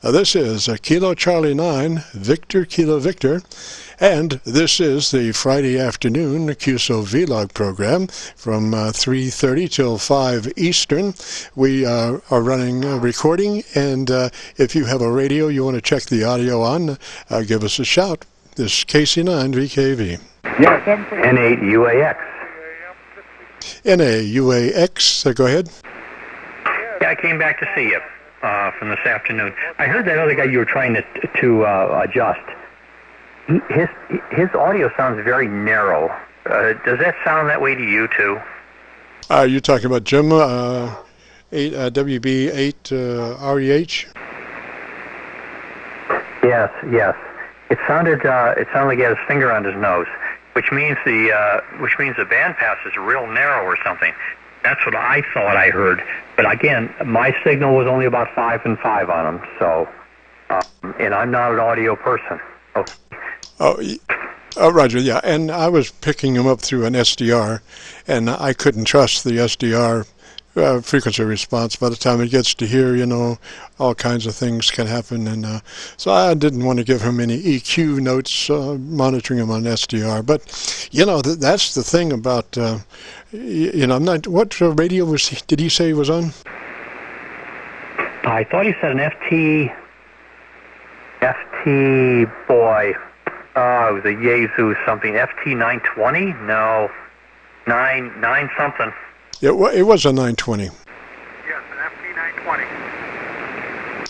This is Kilo Charlie 9, Victor Kilo Victor, and this is the Friday afternoon Qso-Vlog program from 3:30 till 5 Eastern. We are running recording, and if you have a radio you want to check the audio on, give us a shout. This is KC9VKV. Yes, N8Uax. N8Uax, go ahead. Yeah, I came back to see you from this afternoon. I heard that other guy you were trying to adjust. His audio sounds very narrow. Does that sound that way to you too? Are you talking about Jim-Wb8Reh? Yes. It sounded like he had his finger on his nose, which means the bandpass is real narrow or something. That's what I thought I heard. But again, my signal was only about 5 and 5 on him. So, and I'm not an audio person. Okay. Oh, Roger, yeah. And I was picking him up through an SDR, and I couldn't trust the SDR frequency response. By the time it gets to here, you know, all kinds of things can happen. And so I didn't want to give him any EQ notes monitoring him on SDR. But, you know, that's the thing about, you know, I'm not, what radio did he say he was on? I thought he said an boy. It was a Yazoo something. FT-920? No. 9 something. It was a 920. Yes, an FT-920.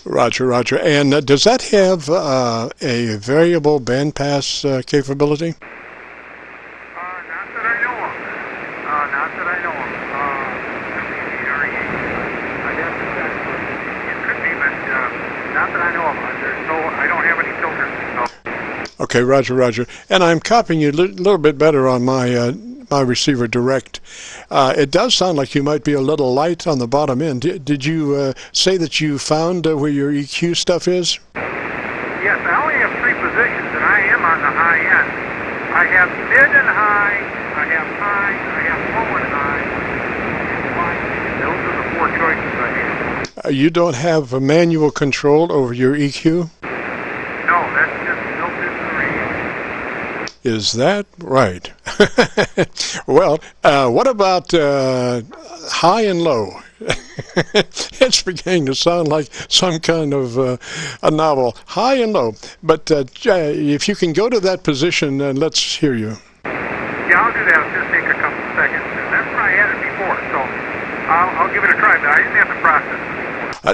Roger. And does that have a variable bandpass capability? Not that I know of. I'd have to check. It could be, but not that I know of. I don't have any filters. So. Okay, Roger. And I'm copying you a little bit better on my receiver direct. It does sound like you might be a little light on the bottom end. Did you say that you found where your EQ stuff is? Yes, I only have 3 positions, and I am on the high end. I have mid and high, I have low and high. Those are the 4 choices I have. You don't have a manual control over your EQ? No, that's just built into the radio. Is that right? Well, what about high and low? It's beginning to sound like some kind of a novel. High and low. But if you can go to that position, let's hear you. Yeah, I'll do that. It'll just take a couple seconds. And that's where I had it before, so I'll give it a try, but I didn't have to process it.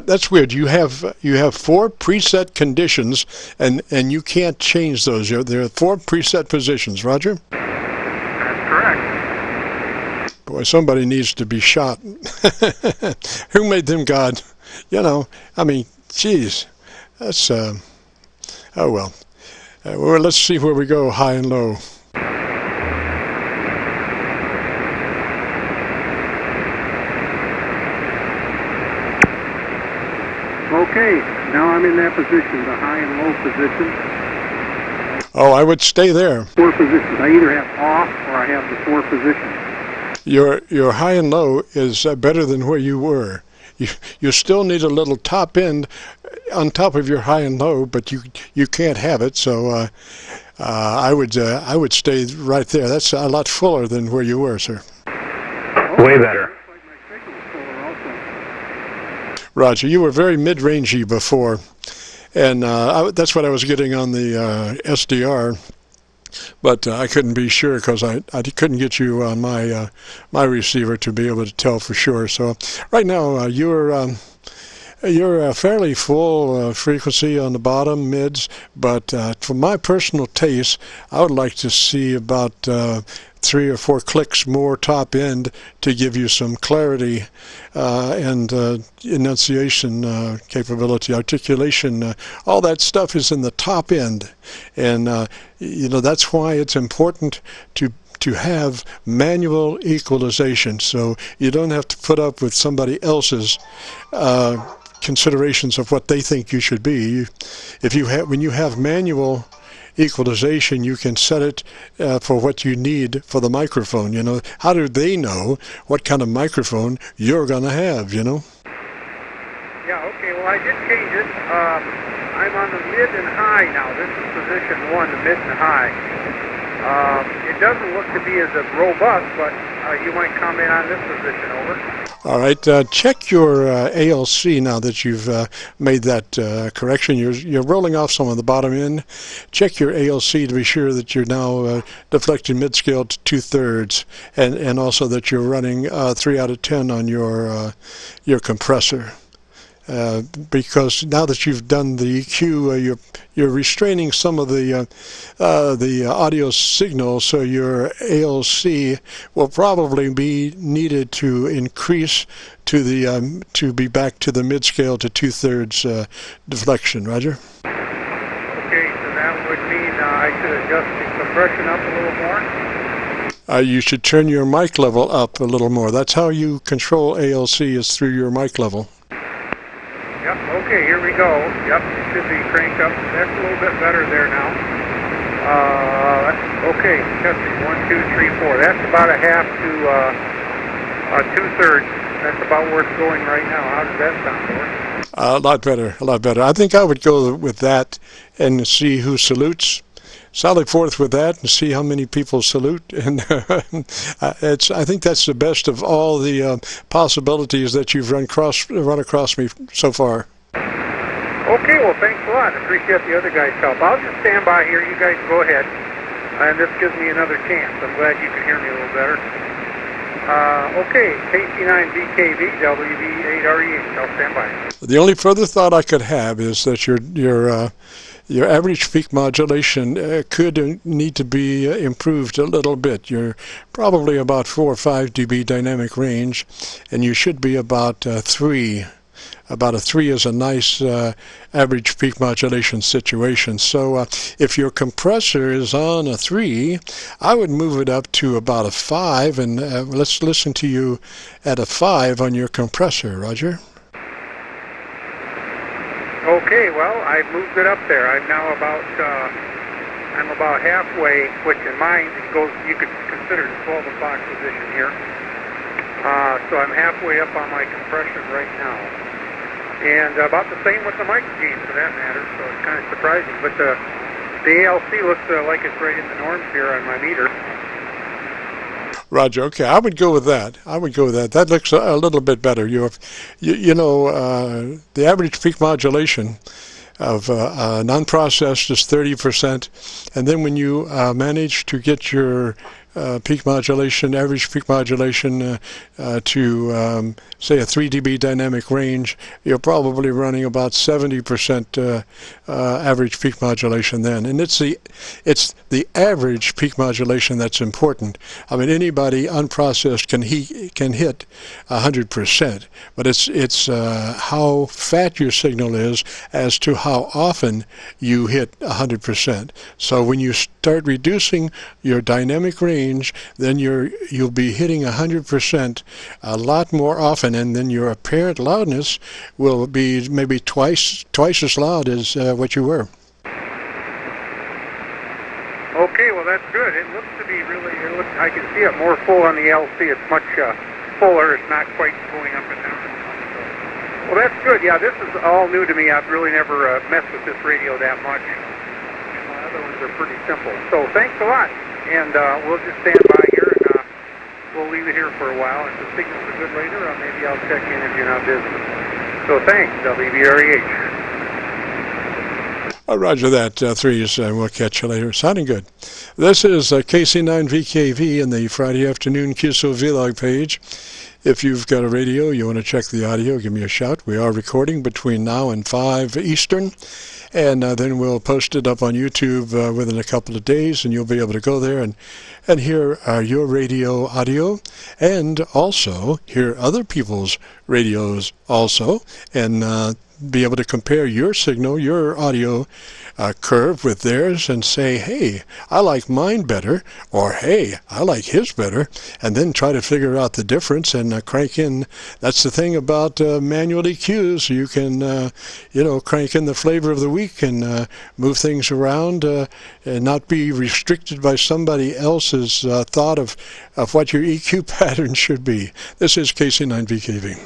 That's weird. You have 4 preset conditions, and you can't change those. There are 4 preset positions. Roger? That's correct. Boy, somebody needs to be shot. Who made them God? You know, I mean, geez. That's, oh well. Well, let's see where we go, high and low. Okay, now I'm in that position, the high and low position. Oh, I would stay there. 4 positions. I either have off or I have the 4 positions. Your high and low is better than where you were. You still need a little top end on top of your high and low, but you can't have it. So I would stay right there. That's a lot fuller than where you were, sir. Way better. Roger, you were very mid-rangey before, and that's what I was getting on the SDR, but I couldn't be sure because I couldn't get you on my my receiver to be able to tell for sure. So right now you're a fairly full frequency on the bottom mids, but for my personal taste, I would like to see about 3 or 4 clicks more top end to give you some clarity and enunciation capability, articulation. All that stuff is in the top end, and you know, that's why it's important to have manual equalization, so you don't have to put up with somebody else's considerations of what they think you should be. When you have manual equalization, you can set it for what you need for the microphone. You know, how do they know what kind of microphone you're going to have, you know? Yeah, okay, well, I did change it. I'm on the mid and high now. This is position 1, the mid and high. It doesn't look to be as robust, but you might comment on this position. Over. All right, check your ALC now that you've made that correction. You're rolling off some of the bottom end. Check your ALC to be sure that you're now deflecting mid-scale to 2/3, and also that you're running 3 out of 10 on your compressor. Because now that you've done the EQ, you're restraining some of the audio signal, so your ALC will probably be needed to increase to the to be back to the mid scale to 2/3 deflection. Roger. Okay, so that would mean I should adjust the compression up a little more. You should turn your mic level up a little more. That's how you control ALC, is through your mic level. Yep, okay, here we go. Yep, it should be cranked up. That's a little bit better there now. Okay, testing 1, 2, 3, 4. That's about a half to 2/3. That's about where it's going right now. How does that sound, Boris? A lot better, a lot better. I think I would go with that and see who salutes. Sally forth with that and see how many people salute, and I think that's the best of all the possibilities that you've run across me so far. Okay, well, thanks a lot. I appreciate the other guys' help. I'll just stand by here. You guys go ahead, and this gives me another chance. I'm glad you can hear me a little better. Okay, KC9VKV WB8REH. I'll stand by. The only further thought I could have is that your average peak modulation could need to be improved a little bit. You're probably about 4 or 5 dB dynamic range, and you should be about 3. About a 3 is a nice average peak modulation situation. So if your compressor is on a 3, I would move it up to about a 5, and let's listen to you at a 5 on your compressor, Roger. Okay, well, I've moved it up there. I'm now about halfway, which in mine it goes. You could consider the 12 o'clock position here. So I'm halfway up on my compression right now, and about the same with the mic gain for that matter. So it's kind of surprising, but the ALC looks like it's right in the norms here on my meter. Roger. Okay, I would go with that. That looks a little bit better. You know, the average peak modulation of non-processed is 30%, and then when you manage to get your peak modulation, average peak modulation to say a 3 dB dynamic range, you're probably running about 70% average peak modulation then. And it's the average peak modulation that's important. I mean, anybody unprocessed can hit 100%, but it's how fat your signal is as to how often you hit 100%. So when you start reducing your dynamic range, then you'll be hitting 100% a lot more often, and then your apparent loudness will be maybe twice as loud as what you were. Okay, well that's good. It looks to be really. I can see it more full on the LC. It's much fuller. It's not quite going up and down. Well, that's good. Yeah, this is all new to me. I've really never messed with this radio that much. The other ones are pretty simple. So thanks a lot. And we'll just stand by here, and we'll leave it here for a while. If the signals are good later, maybe I'll check in if you're not busy. So thanks, WB8Reh. Roger that, 3s, and we'll catch you later. Sounding good. This is KC9VKV in the Friday afternoon Qso-Vlog page. If you've got a radio, you want to check the audio, give me a shout. We are recording between now and 5 Eastern, and then we'll post it up on YouTube within a couple of days, and you'll be able to go there and hear your radio audio, and also hear other people's radios also, and be able to compare your signal, your audio curve with theirs, and say, hey, I like mine better, or hey, I like his better, and then try to figure out the difference and crank in. That's the thing about manual EQs. You can, crank in the flavor of the week and move things around and not be restricted by somebody else's thought of what your EQ pattern should be. This is KC9VKV.